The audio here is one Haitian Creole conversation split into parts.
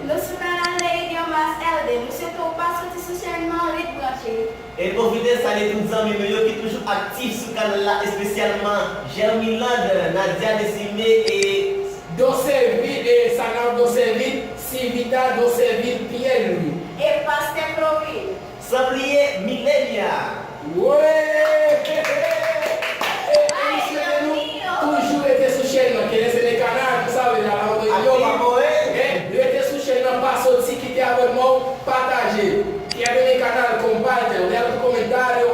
Nous sommes dans les idiomes LD. Nous sommes pas sortis socialement avec branché. Et profitez ça les tous amis qui sont toujours actifs sur le canal là, spécialement Germinland, Nadia Décimé et Dosseville, Sanar Dosseville, Civita Dosseville, Pierre-Louis. Et Pasteur Proville. sans oublier Millénia. Ouais! Toujours été sous chaîne, qui est le canal, vous savez, la langue de idioma. Il était sous chaîne, pas sorti, qui était avec moi, partagé. Qui avait le canal, comparte, deja tu comentario,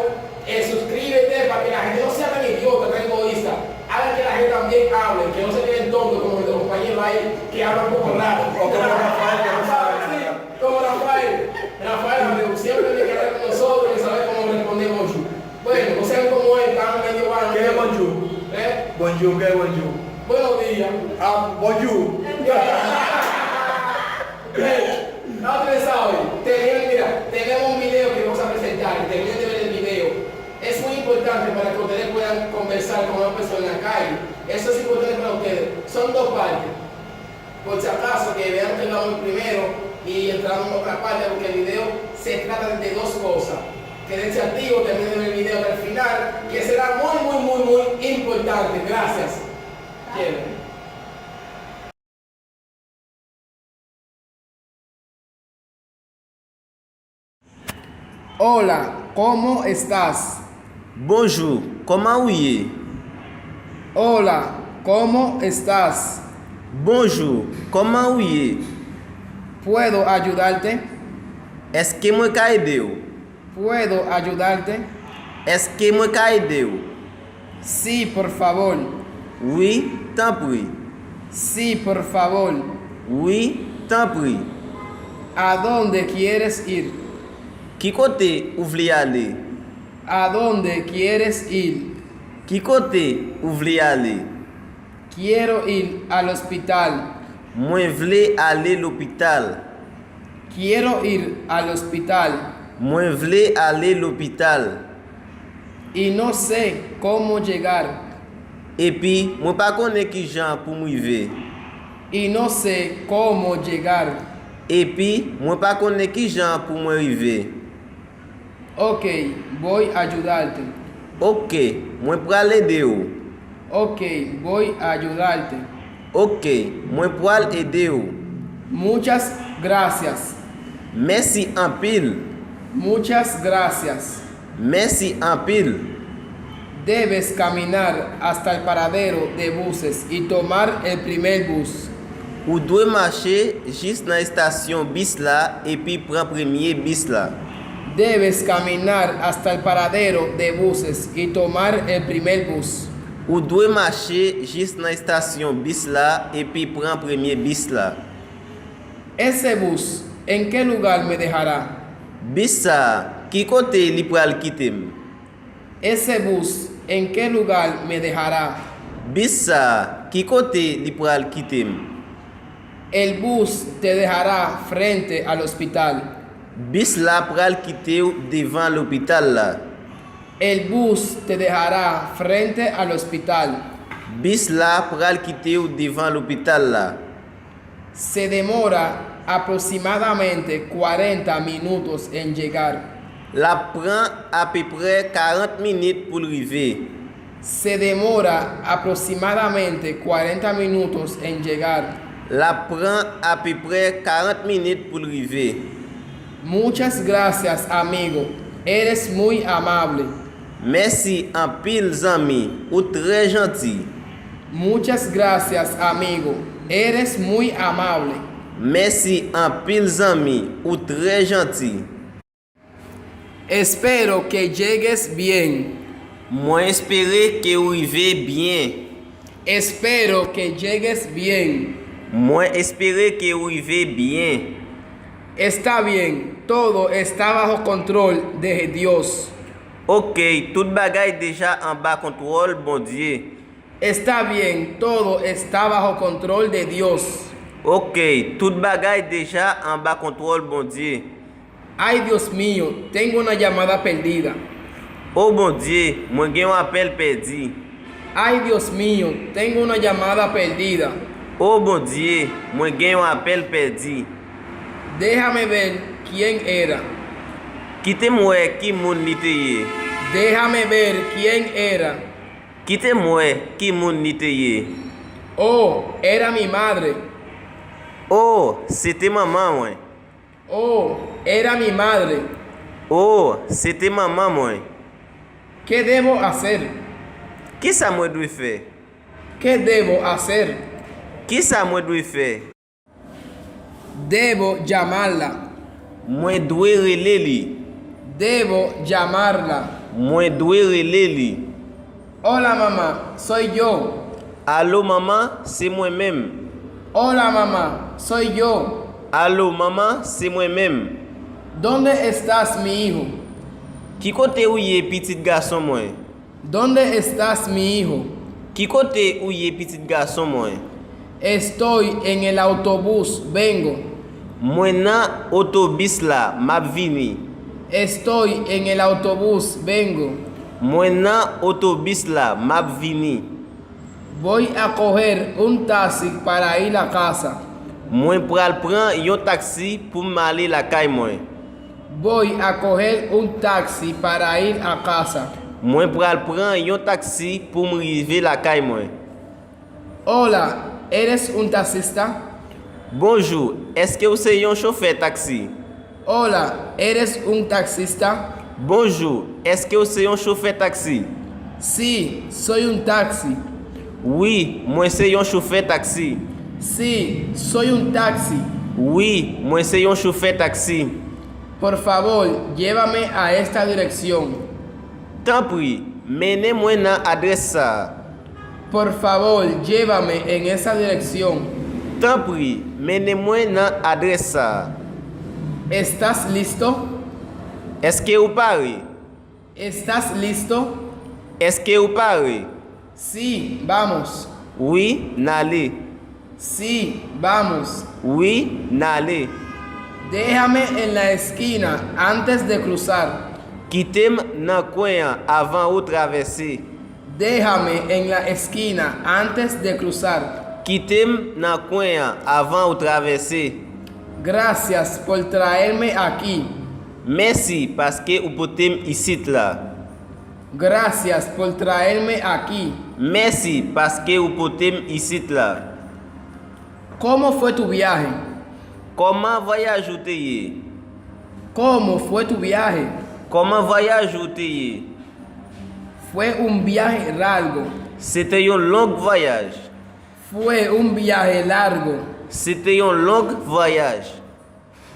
suscríbete para que la gente no sea tan idiota, tan egoísta. Haga que la gente también hable, que no se queden tontos como nuestro compañero ahí, que habla un poco raro. O como Rafael, que no sabe nada. Como Rafael. Rafael, siempre tiene que hablar con nosotros y saber cómo respondemos. Bueno, no sean como él, están medio vanos. ¿Qué es bonjour? Bonjour, ¿qué es bonjour? Buenos días. Bonjour. No pensado hoy. Tenemos un video que vamos a presentar. Terminen de ver el video. Es muy importante para que ustedes puedan conversar con una persona en la calle. Eso es importante para ustedes. Son dos partes. Por si acaso, que vean que lo primero y entramos en otra parte, porque el video se trata de dos cosas. Quédense activos, terminen el video hasta el final, que será muy importante. Gracias. Bien. Hola, ¿cómo estás? Bonjour, comment vous est? Hola, ¿cómo estás? Bonjour, comment vous est? ¿Puedo ayudarte? Est-ce que moi ka aider ou? ¿Puedo ayudarte? Est-ce que moi ka aider ou? Sí, por favor. Oui, t'en prie. Sí, por favor. Oui, t'en prie. ¿A dónde quieres ir? Qui côté ou vle aller? ¿A dónde quieres ir? Qui côté ou vle aller? Quiero ir al hospital. Moi vle aller l'hôpital. Quiero ir al hospital. Moi vle aller l'hôpital. Y no sé cómo llegar. Et puis, moi pas connais qui jan pour m'river. Y no sé cómo llegar. Et puis, moi pas connais qui jan pour m'river. Ok, voy a ayudarte. Ok, moi pral aider ou. Ok, voy a ayudarte. Ok, moi pral aider ou. Muchas gracias. Merci en pile. Muchas gracias. Merci en pile. Debes caminar hasta el paradero de buses y tomar el primer bus. Ou doit marcher juste dans la station bis là et puis prendre premier bis là. Debes caminar hasta el paradero de buses y tomar el primer bus. Ou doit marcher juste dans la station bis là et puis prendre premier bis là. Ese bus, ¿en qué lugar me dejará? Bis ça, qui côté li pral quitter? Ese bus, ¿en qué lugar me dejará? Bis ça, qui côté li pral quitter? El bus te dejará frente al hospital. Bis là pral quitter devant l'hôpital là. El bus te dejará frente al hospital. Bis là pral quitter devant l'hôpital là. Se demora aproximadamente 40 minutos en llegar. La prend à peu près 40 minutes pour arriver. Se demora aproximadamente 40 minutos en llegar. La prend à peu près 40 minutes pour arriver. Muchas gracias, amigo. Eres muy amable. Merci en pile, amis, ou très gentil. Muchas gracias, amigo. Eres muy amable. Merci en pile, amis, ou très gentil. Espero que llegues bien. Moi espérer que vous arrivez bien. Espero que llegues bien. Moi espérer que vous arrivez bien. Está bien, todo está bajo control de Dios. Ok, tout bagay déjà en bas contrôle, bon Dieu. Está bien, todo está bajo control de Dios. Ok, tout bagay déjà en bas contrôle, bon Dieu. Ay, Dios mío, tengo una llamada perdida. Oh bon Dieu, moi gen un appel perdu. Ay, Dios mío, tengo una llamada perdida. Oh bon Dieu, mwen gen yon apel perdi. Déjame ver quién era. Kite mwen ki moun ni te ye. Déjame ver quién era. Kite mwen ki moun ni te ye. Oh, era mi madre. Oh, c'était maman mwen. Oh, era mi madre. Oh, c'était maman mwen. ¿Qué debo hacer? Ki sa mwen dwe fe? ¿Qué debo hacer? Ki sa mwen dwe fe? Debo llamarla. Mwen dwe rele li. Debo llamarla. Mwen dwe rele li. Hola mamá, soy yo. Allo maman, c'est mwen mèm. Hola mamá, soy yo. Allo maman, c'est mwen mèm. ¿Dónde estás, mi hijo? Ki kote ou ye pitit gason mwen? ¿Dónde estás, mi hijo? Ki kote ou ye pitit gason mwen? Estoy en el autobús, vengo. Mwen nan otobis la, map vini. Estoy en el autobús, vengo. Mwen nan otobis la, map vini. Voy a coger un taxi para ir a casa. Mwen pral pran yon taksi pou m'ale la kay mwen. Voy a coger un taxi para ir a casa. Mwen pral pran yon taksi pou m'rive la kay mwen. Hola, ¿eres un taxista? Bonjour, eske ou se yon chauffeur taksi? Hola, ¿eres un taxista? Bonjour, eske ou se yon chauffeur taksi? Sí, soy un taxi. Oui, mwen se yon chauffeur taksi. Sí, soy un taxi. Oui, mwen se yon chauffeur taksi. Por favor, llévame a esta dirección. Tan pri, mene mwen nan adres sa. Por favor, llévame en esa dirección. Tan pri, mene mwen nan adres sa. ¿Estás listo? Eske ou pare? ¿Estás listo? Eske ou pare? Sí, vamos. Oui, nale. Sí, vamos. Oui, nale. Déjame en la esquina antes de cruzar. Kitem nan kwen avan ou travese. Déjame en la esquina antes de cruzar. Kitem nan kwen avan ou travese. Gracias por traerme aquí. Merci paske ou potem isit la. Gracias por traerme aquí. Merci paske ou potem isit la. ¿Cómo fue tu viaje? Koman voyaj ou te ye? ¿Cómo fue tu viaje? Koman voyaj ou te ye? Fue un viaje largo. Sete yon long voyaj. Fue un viaje largo. Sete yon long voyaj.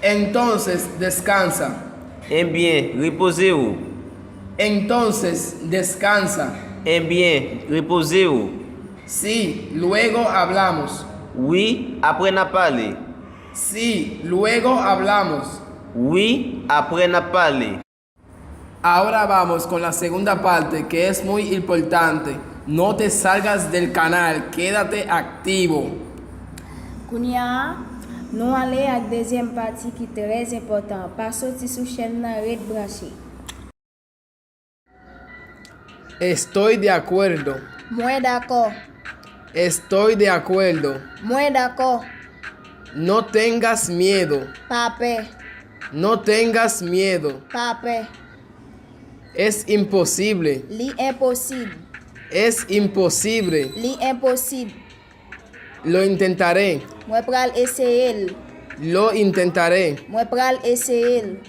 Entonces descansa. En bien, repose ou. Entonces descansa. En bien, repose ou. Sí, luego hablamos. Oui, apre na pale. Sí, luego hablamos. Oui, apre na pale. Ahora vamos con la segunda parte que es muy importante. No te salgas del canal, quédate activo. Kounya, nou ale ak deuxième partie qui très important. Pa soti sou chaîne nan Red Branché. Estoy de acuerdo. Mwen d'akor. Estoy de acuerdo. Mwen d'akor. No tengas miedo. Pape. No tengas miedo. Pape. Es imposible. Li imposible. Es imposible. Li imposible. Lo intentaré. Mwen pral eseye. Lo intentaré. Mwen pral eseye.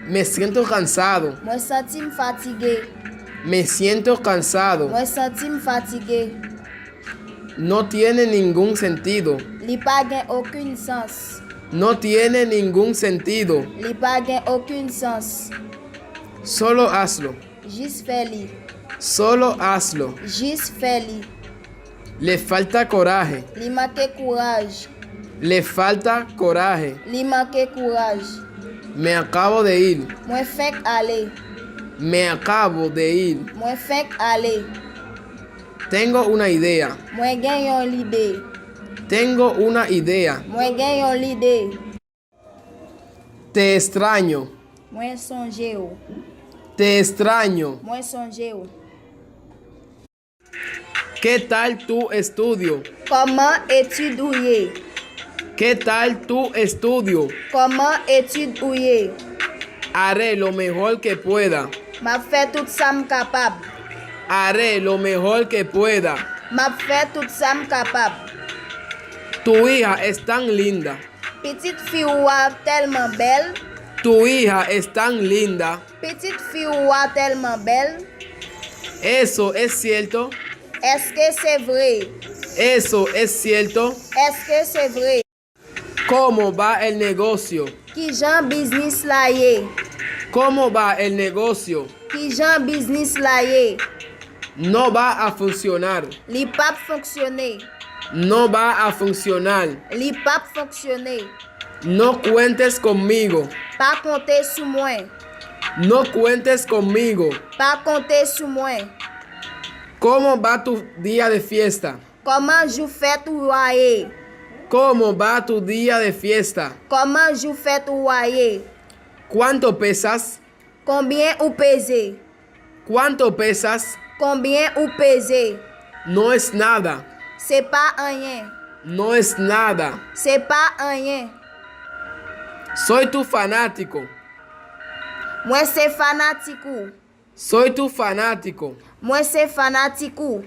Me siento cansado. Mwen sentim fatigué. Me siento cansado. Mwen sentim fatigué. No tiene ningún sentido. Li pa gen aucun sens. No tiene ningún sentido. Li pa gen aucun sens. Solo hazlo. Jis fè li. Solo hazlo. Jis fè li. Le falta coraje. Li manke courage. Le falta coraje. Li manke courage. Me acabo de ir. Mwen fèk ale. Me acabo de ir. Mwen fèk ale. Tengo una idea. Mwen gen yon lide. Tengo una idea. Mwen gen yon lide. Te extraño. Mwen sonje ou. Te extraño. Mwen sonje ou. ¿Qué tal tu estudio? Comment étude ou ye? ¿Qué tal tu estudio? Comment étude ou ye? Haré lo mejor que pueda. M'a fait tout ça capable. Haré lo mejor que pueda. M'a fait tout ça capable. Tu hija es tan linda. Petite fille ou a tellement belle. Tu hija es tan linda. Petite fille ou a tellement belle. Eso es cierto. Est-ce que c'est vrai? Eso es cierto. Est-ce que c'est vrai? ¿Cómo va el negocio? Qui jan business la ye? ¿Cómo va el negocio? Qui jan business la ye? No va a funcionar. Li pap fonctionner. No va a funcionar. Li pap fonctionner. No cuentes conmigo. Pas compter sur moi. No cuentes conmigo. Pas compter sur moi. ¿Cómo va tu día de fiesta? Comment jou fête ou ye? ¿Cómo va tu día de fiesta? Comment jou fête ou ye? ¿Cuánto pesas? Combien ou pesez? ¿Cuánto pesas? Combien ou pesez? No es nada. C'est pas rien. No es nada. C'est pas rien. Soy tu fanático. Moi c'est fanatique. Soy tu fanático. Moi c'est fanatique.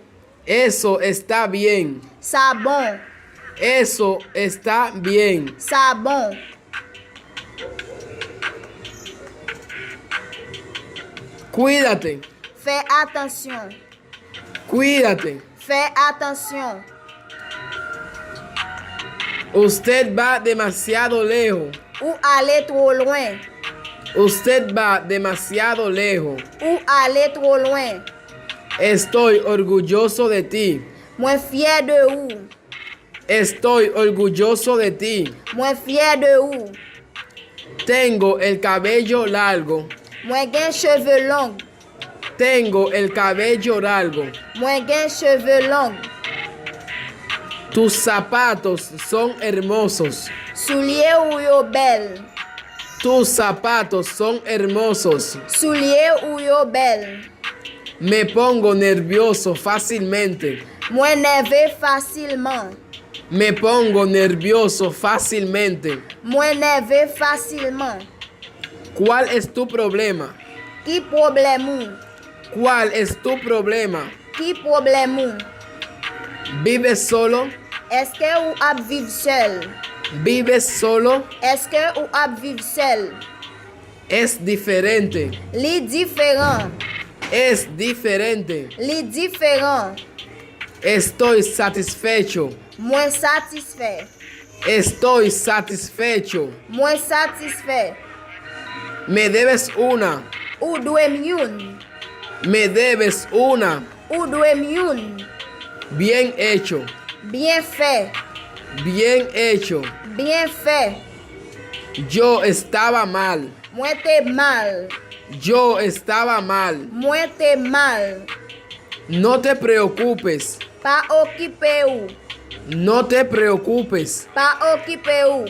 Eso está bien. Ça bon. Eso está bien. Ça bon. Cuídate. Fais attention. Cuídate. Fais attention. Usted va demasiado lejos. Ou aller trop loin. Usted va demasiado lejos. Ou aller trop loin. Estoy orgulloso de ti. Moi fier de ou. Estoy orgulloso de ti. Moi fier de ou. Tengo el cabello largo. Moi gen cheveux longs. Tengo el cabello largo. Moi gen cheveux longs. Tus zapatos son hermosos. Soulier ou yo belle. Tus zapatos son hermosos. Soulier ou yo belle. Me pongo nervioso fácilmente. Moi nerveux facilement. Me pongo nervioso fácilmente. Moi nerveux facilement. ¿Cuál es tu problema? Qui problème ou? ¿Cuál es tu problema? Qui problème ou? ¿Vives solo? Est-ce que ou ap vive seul? ¿Vives solo? Est-ce que ou ap vive seul? Es diferente. Li différent. Es diferente. Li différent. Estoy satisfecho. Moi satisfait. Estoy satisfecho. Moi satisfait. Me debes una. Ou dwe m'youn. Me debes una. Ou dwe m'youn. Bien hecho. Bien fait. Bien hecho. Bien fait. Yo estaba mal. Moi te mal. Yo estaba mal. Moi te mal. No te preocupes. Pas occupé ou. No te preocupes. Pas occupé ou.